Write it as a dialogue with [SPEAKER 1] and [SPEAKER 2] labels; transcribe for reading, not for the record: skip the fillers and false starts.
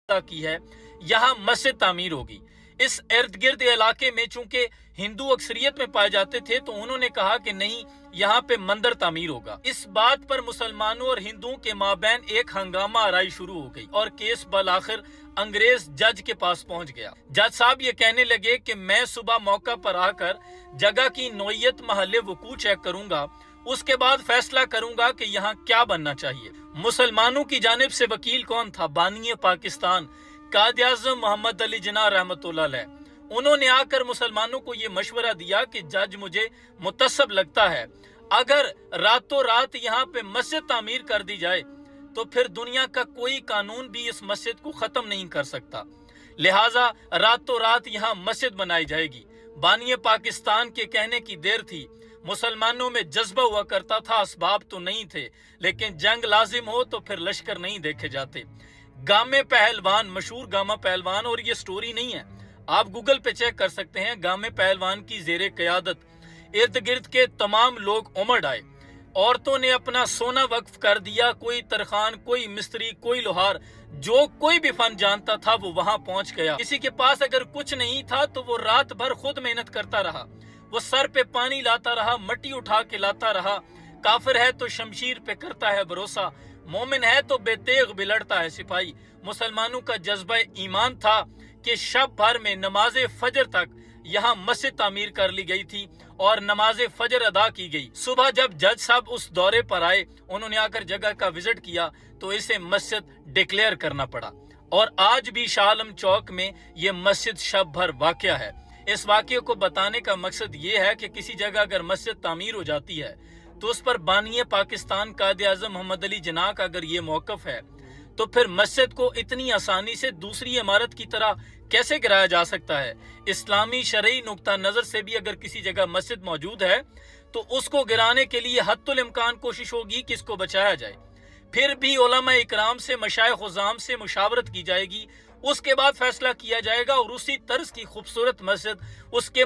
[SPEAKER 1] की है, यहाँ मस्जिद तामीर होगी। इस इर्द गिर्द इलाके में चूंकि हिंदू अक्सरियत में पाए जाते थे तो उन्होंने कहा कि नहीं, यहाँ पे मंदिर तामीर होगा। इस बात पर मुसलमानों और हिंदुओं के माबैन एक हंगामा आराई शुरू हो गई और केस बल आखिर अंग्रेज जज के पास पहुंच गया। जज साहब ये कहने लगे कि मैं सुबह मौका पर आकर जगह की नौयत महल्ले वकू चेक करूंगा, उसके बाद फैसला करूंगा कि यहाँ क्या बनना चाहिए। मुसलमानों की जानिब से वकील कौन था? बानी पाकिस्तान कायद आज़म मोहम्मद अली जिन्ना रहमतुल्लाह अलैह। उन्होंने आकर मुसलमानों को ये मशवरा दिया कि जज मुझे मुतस्सब लगता है, अगर रातों रात यहाँ पे मस्जिद तामीर कर दी जाए तो फिर दुनिया का कोई कानून भी इस मस्जिद को खत्म नहीं कर सकता, लिहाजा रातों रात यहाँ मस्जिद बनाई जाएगी। बानी पाकिस्तान के कहने की देर थी, मुसलमानों में जज्बा हुआ करता था, असबाब तो नहीं थे, लेकिन जंग लाजिम हो तो फिर लश्कर नहीं देखे जाते। गामे पहलवान, मशहूर गामा पहलवान, और ये स्टोरी नहीं है, आप गूगल पे चेक कर सकते हैं, गामे पहलवान की जेरे क़यादत इर्द गिर्द के तमाम लोग उमड़ आए। औरतों ने अपना सोना वक्फ कर दिया, कोई तरखान, कोई मिस्त्री, कोई लोहार, जो कोई भी फन जानता था वो वहां पहुंच गया। किसी के पास अगर कुछ नहीं था तो वो रात भर खुद मेहनत करता रहा, वो सर पे पानी लाता रहा, मट्टी उठा के लाता रहा। काफिर है तो शमशीर पे करता है भरोसा, मोमिन है तो बेतेग बिलड़ता है सिपाही। मुसलमानों का जज्बा ईमान था कि शब भर में नमाज फजर तक यहाँ मस्जिद तामीर कर ली गई थी और नमाज फजर अदा की गई। सुबह जब जज साहब उस दौरे पर आए, उन्होंने आकर जगह का विजिट किया तो इसे मस्जिद डिक्लेयर करना पड़ा और आज भी शाह आलम चौक में ये मस्जिद शब भर वाक़या है। इस वाक़ये को बताने का मकसद ये है कि किसी जगह अगर मस्जिद तामीर हो जाती है तो उस पर बानी पाकिस्तान कायद आज़म मोहम्मद अली जिन्ना का अगर ये मौक़िफ़ है तो फिर मस्जिद को इतनी आसानी से दूसरी इमारत की तरह कैसे गिराया जा सकता है। इस्लामी शरई नुक्ता नज़र से भी अगर किसी जगह मस्जिद मौजूद है तो उसको गिराने के लिए हत्तुल इम्कान कोशिश होगी कि इसको बचाया जाए। फिर भी उलमा इकराम से, मशाइख उज़्ज़ाम से मुशावरत की जाएगी, उसके बाद फैसला किया जाएगा और उसी तर्ज की खूबसूरत मस्जिद उसके